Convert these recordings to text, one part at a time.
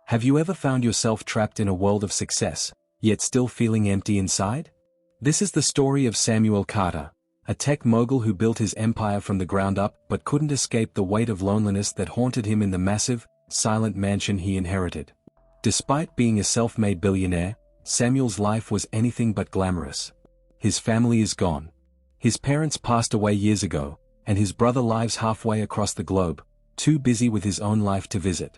Have you ever found yourself trapped in a world of success, yet still feeling empty inside? This is the story of Samuel Carter, a tech mogul who built his empire from the ground up but couldn't escape the weight of loneliness that haunted him in the massive, silent mansion he inherited. Despite being a self-made billionaire, Samuel's life was anything but glamorous. His family is gone. His parents passed away years ago, and his brother lives halfway across the globe, too busy with his own life to visit.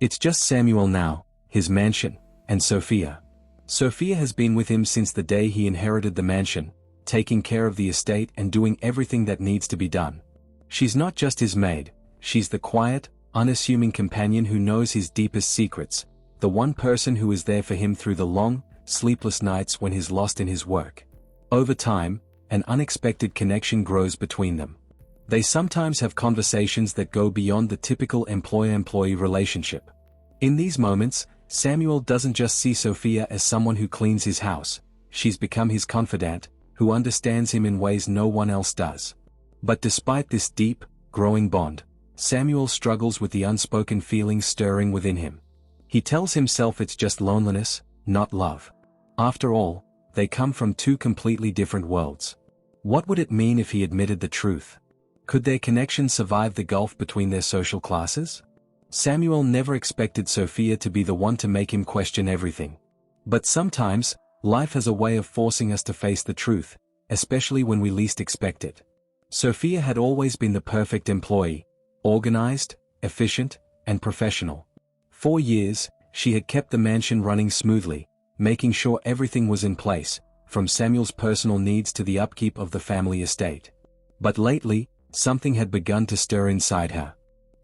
It's just Samuel now, his mansion, and Sophia. Sophia has been with him since the day he inherited the mansion, taking care of the estate and doing everything that needs to be done. She's not just his maid, she's the quiet, unassuming companion who knows his deepest secrets, the one person who is there for him through the long, sleepless nights when he's lost in his work. Over time, an unexpected connection grows between them. They sometimes have conversations that go beyond the typical employer-employee relationship. In these moments, Samuel doesn't just see Sophia as someone who cleans his house, she's become his confidant, who understands him in ways no one else does. But despite this deep, growing bond, Samuel struggles with the unspoken feelings stirring within him. He tells himself it's just loneliness, not love. After all, they come from two completely different worlds. What would it mean if he admitted the truth? Could their connection survive the gulf between their social classes? Samuel never expected Sophia to be the one to make him question everything. But sometimes, life has a way of forcing us to face the truth, especially when we least expect it. Sophia had always been the perfect employee, organized, efficient, and professional. For years, she had kept the mansion running smoothly, making sure everything was in place, from Samuel's personal needs to the upkeep of the family estate. But lately, something had begun to stir inside her.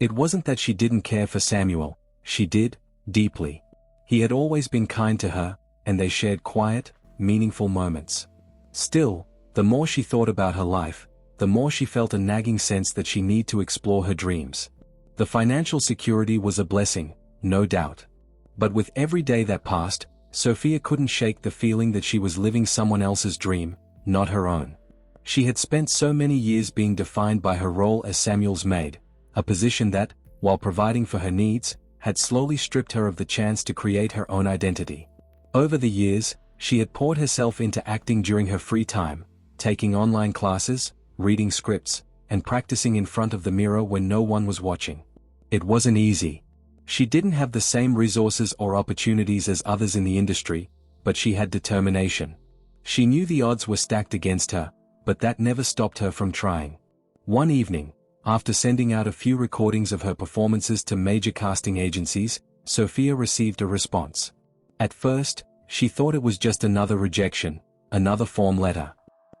It wasn't that she didn't care for Samuel, she did, deeply. He had always been kind to her, and they shared quiet, meaningful moments. Still, the more she thought about her life, the more she felt a nagging sense that she needed to explore her dreams. The financial security was a blessing, no doubt. But with every day that passed, Sophia couldn't shake the feeling that she was living someone else's dream, not her own. She had spent so many years being defined by her role as Samuel's maid, a position that, while providing for her needs, had slowly stripped her of the chance to create her own identity. Over the years, she had poured herself into acting during her free time, taking online classes, reading scripts, and practicing in front of the mirror when no one was watching. It wasn't easy. She didn't have the same resources or opportunities as others in the industry, but she had determination. She knew the odds were stacked against her, but that never stopped her from trying. One evening, after sending out a few recordings of her performances to major casting agencies, Sophia received a response. At first, she thought it was just another rejection, another form letter.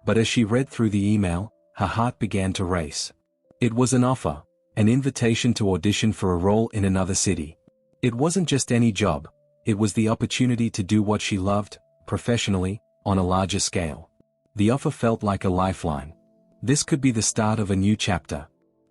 But as she read through the email, her heart began to race. It was an offer, an invitation to audition for a role in another city. It wasn't just any job, it was the opportunity to do what she loved, professionally, on a larger scale. The offer felt like a lifeline. This could be the start of a new chapter.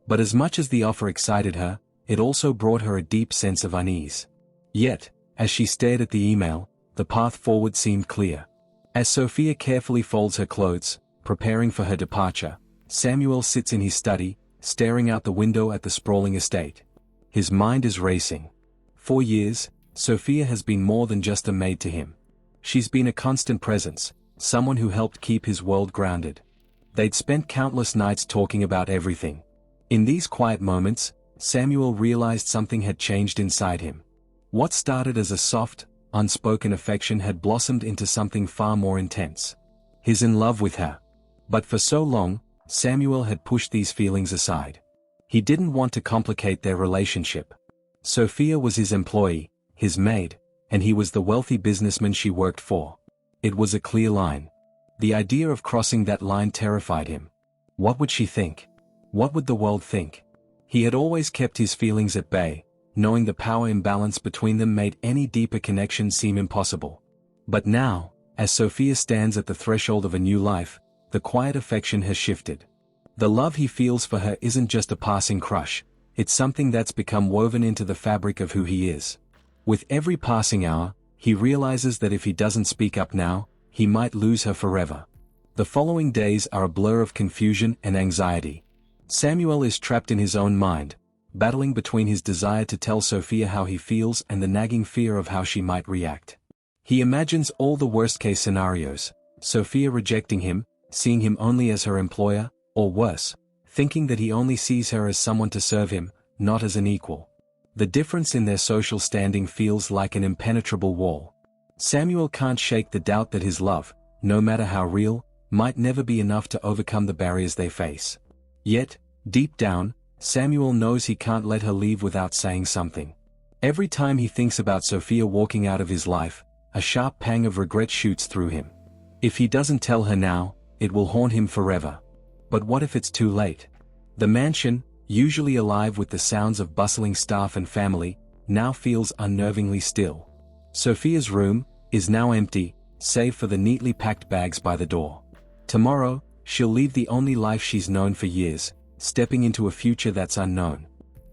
But as much as the offer excited her, it also brought her a deep sense of unease. Yet, as she stared at the email, the path forward seemed clear. As Sophia carefully folds her clothes, preparing for her departure, Samuel sits in his study, staring out the window at the sprawling estate. His mind is racing. For years, Sophia has been more than just a maid to him. She's been a constant presence, someone who helped keep his world grounded. They'd spent countless nights talking about everything. In these quiet moments, Samuel realized something had changed inside him. What started as a soft, unspoken affection had blossomed into something far more intense. He's in love with her. But for so long, Samuel had pushed these feelings aside. He didn't want to complicate their relationship. Sophia was his employee, his maid, and he was the wealthy businessman she worked for. It was a clear line. The idea of crossing that line terrified him. What would she think? What would the world think? He had always kept his feelings at bay, knowing the power imbalance between them made any deeper connection seem impossible. But now, as Sophia stands at the threshold of a new life, the quiet affection has shifted. The love he feels for her isn't just a passing crush, it's something that's become woven into the fabric of who he is. With every passing hour, he realizes that if he doesn't speak up now, he might lose her forever. The following days are a blur of confusion and anxiety. Samuel is trapped in his own mind, battling between his desire to tell Sophia how he feels and the nagging fear of how she might react. He imagines all the worst-case scenarios: Sophia rejecting him, seeing him only as her employer, or worse, thinking that he only sees her as someone to serve him, not as an equal. The difference in their social standing feels like an impenetrable wall. Samuel can't shake the doubt that his love, no matter how real, might never be enough to overcome the barriers they face. Yet, deep down, Samuel knows he can't let her leave without saying something. Every time he thinks about Sophia walking out of his life, a sharp pang of regret shoots through him. If he doesn't tell her now, it will haunt him forever. But what if it's too late? The mansion, usually alive with the sounds of bustling staff and family, now feels unnervingly still. Sophia's room is now empty, save for the neatly packed bags by the door. Tomorrow, she'll leave the only life she's known for years, stepping into a future that's unknown.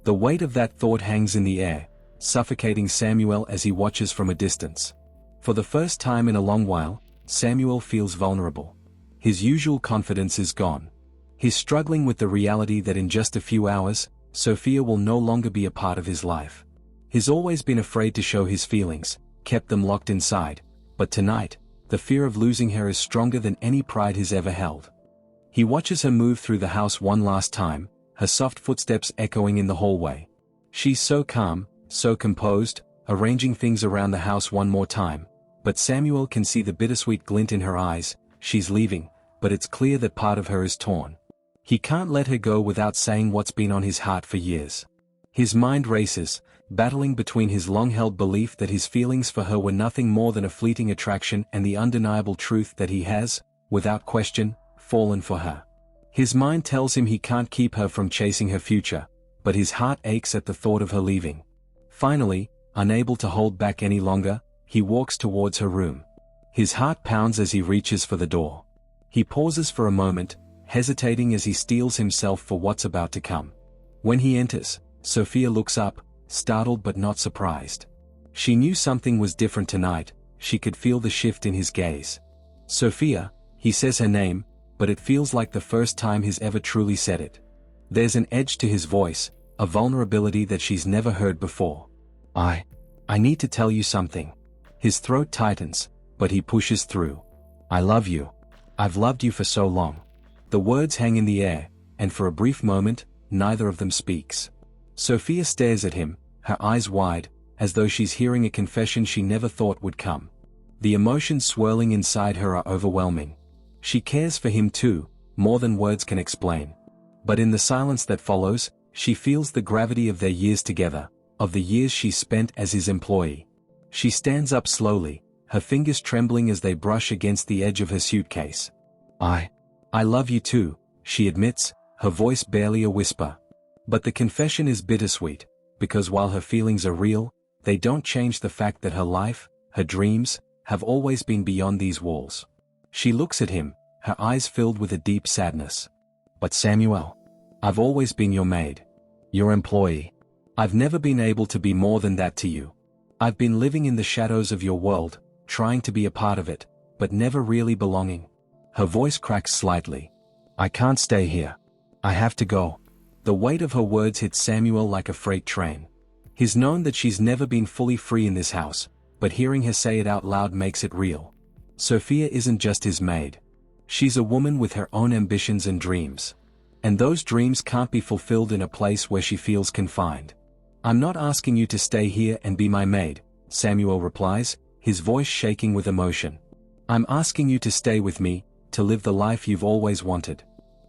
The weight of that thought hangs in the air, suffocating Samuel as he watches from a distance. For the first time in a long while, Samuel feels vulnerable. His usual confidence is gone. He's struggling with the reality that in just a few hours, Sophia will no longer be a part of his life. He's always been afraid to show his feelings, kept them locked inside, but tonight, the fear of losing her is stronger than any pride he's ever held. He watches her move through the house one last time, her soft footsteps echoing in the hallway. She's so calm, so composed, arranging things around the house one more time, but Samuel can see the bittersweet glint in her eyes. She's leaving, but it's clear that part of her is torn. He can't let her go without saying what's been on his heart for years. His mind races, battling between his long-held belief that his feelings for her were nothing more than a fleeting attraction and the undeniable truth that he has, without question, fallen for her. His mind tells him he can't keep her from chasing her future, but his heart aches at the thought of her leaving. Finally, unable to hold back any longer, he walks towards her room. His heart pounds as he reaches for the door. He pauses for a moment, hesitating as he steels himself for what's about to come. When he enters, Sophia looks up, startled but not surprised. She knew something was different tonight. She could feel the shift in his gaze. Sophia, he says her name, but it feels like the first time he's ever truly said it. There's an edge to his voice, a vulnerability that she's never heard before. I need to tell you something. His throat tightens, but he pushes through. I love you. I've loved you for so long. The words hang in the air, and for a brief moment, neither of them speaks. Sophia stares at him, her eyes wide, as though she's hearing a confession she never thought would come. The emotions swirling inside her are overwhelming. She cares for him too, more than words can explain. But in the silence that follows, she feels the gravity of their years together, of the years she spent as his employee. She stands up slowly, her fingers trembling as they brush against the edge of her suitcase. I love you too, she admits, her voice barely a whisper. But the confession is bittersweet, because while her feelings are real, they don't change the fact that her life, her dreams, have always been beyond these walls. She looks at him, her eyes filled with a deep sadness. But Samuel, I've always been your maid. Your employee. I've never been able to be more than that to you. I've been living in the shadows of your world, trying to be a part of it, but never really belonging. Her voice cracks slightly. I can't stay here. I have to go. The weight of her words hits Samuel like a freight train. He's known that she's never been fully free in this house, but hearing her say it out loud makes it real. Sophia isn't just his maid. She's a woman with her own ambitions and dreams. And those dreams can't be fulfilled in a place where she feels confined. I'm not asking you to stay here and be my maid, Samuel replies, his voice shaking with emotion. I'm asking you to stay with me, to live the life you've always wanted.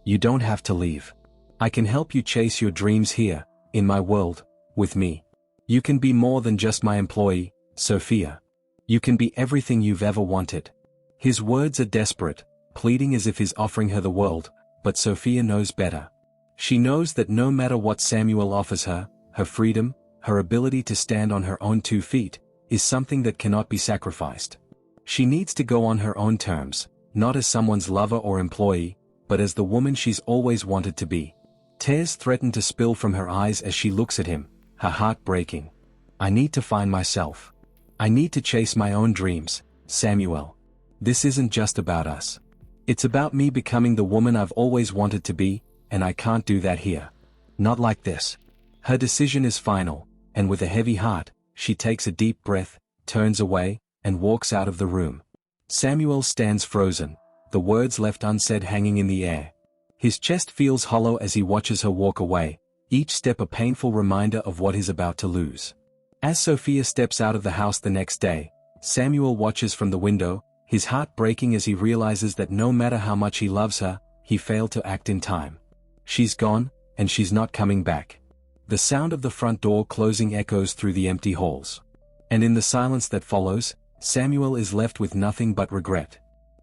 You don't have to leave. I can help you chase your dreams here, in my world, with me. You can be more than just my employee, Sophia. You can be everything you've ever wanted. His words are desperate, pleading as if he's offering her the world, but Sophia knows better. She knows that no matter what Samuel offers her, her freedom, her ability to stand on her own 2 feet, is something that cannot be sacrificed. She needs to go on her own terms, not as someone's lover or employee, but as the woman she's always wanted to be. Tears threaten to spill from her eyes as she looks at him, her heart breaking. I need to find myself. I need to chase my own dreams, Samuel. This isn't just about us. It's about me becoming the woman I've always wanted to be, and I can't do that here. Not like this. Her decision is final, and with a heavy heart, she takes a deep breath, turns away, and walks out of the room. Samuel stands frozen, the words left unsaid hanging in the air. His chest feels hollow as he watches her walk away, each step a painful reminder of what he's about to lose. As Sophia steps out of the house the next day, Samuel watches from the window, his heart breaking as he realizes that no matter how much he loves her, he failed to act in time. She's gone, and she's not coming back. The sound of the front door closing echoes through the empty halls. And in the silence that follows, Samuel is left with nothing but regret.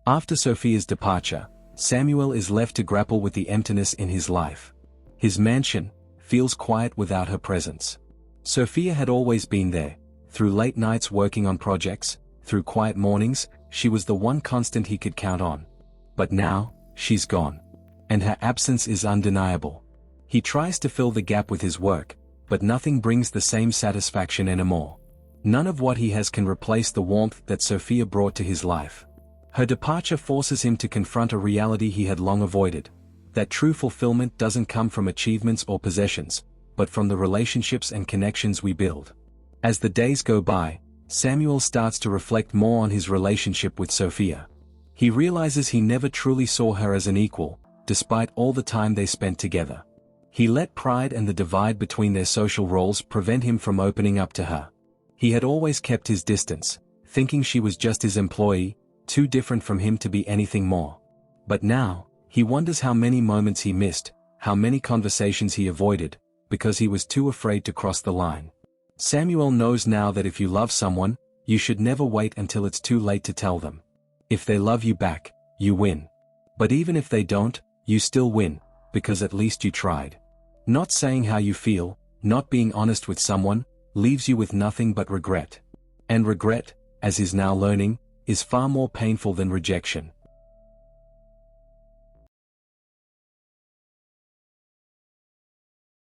After Sophia's departure, Samuel is left to grapple with the emptiness in his life. His mansion feels quiet without her presence. Sophia had always been there. Through late nights working on projects, through quiet mornings, she was the one constant he could count on. But now, she's gone. And her absence is undeniable. He tries to fill the gap with his work, but nothing brings the same satisfaction anymore. None of what he has can replace the warmth that Sophia brought to his life. Her departure forces him to confront a reality he had long avoided. That true fulfillment doesn't come from achievements or possessions, but from the relationships and connections we build. As the days go by, Samuel starts to reflect more on his relationship with Sophia. He realizes he never truly saw her as an equal, despite all the time they spent together. He let pride and the divide between their social roles prevent him from opening up to her. He had always kept his distance, thinking she was just his employee, too different from him to be anything more. But now, he wonders how many moments he missed, how many conversations he avoided, because he was too afraid to cross the line. Samuel knows now that if you love someone, you should never wait until it's too late to tell them. If they love you back, you win. But even if they don't, you still win, because at least you tried. Not saying how you feel, not being honest with someone, leaves you with nothing but regret. And regret, as he's now learning, is far more painful than rejection.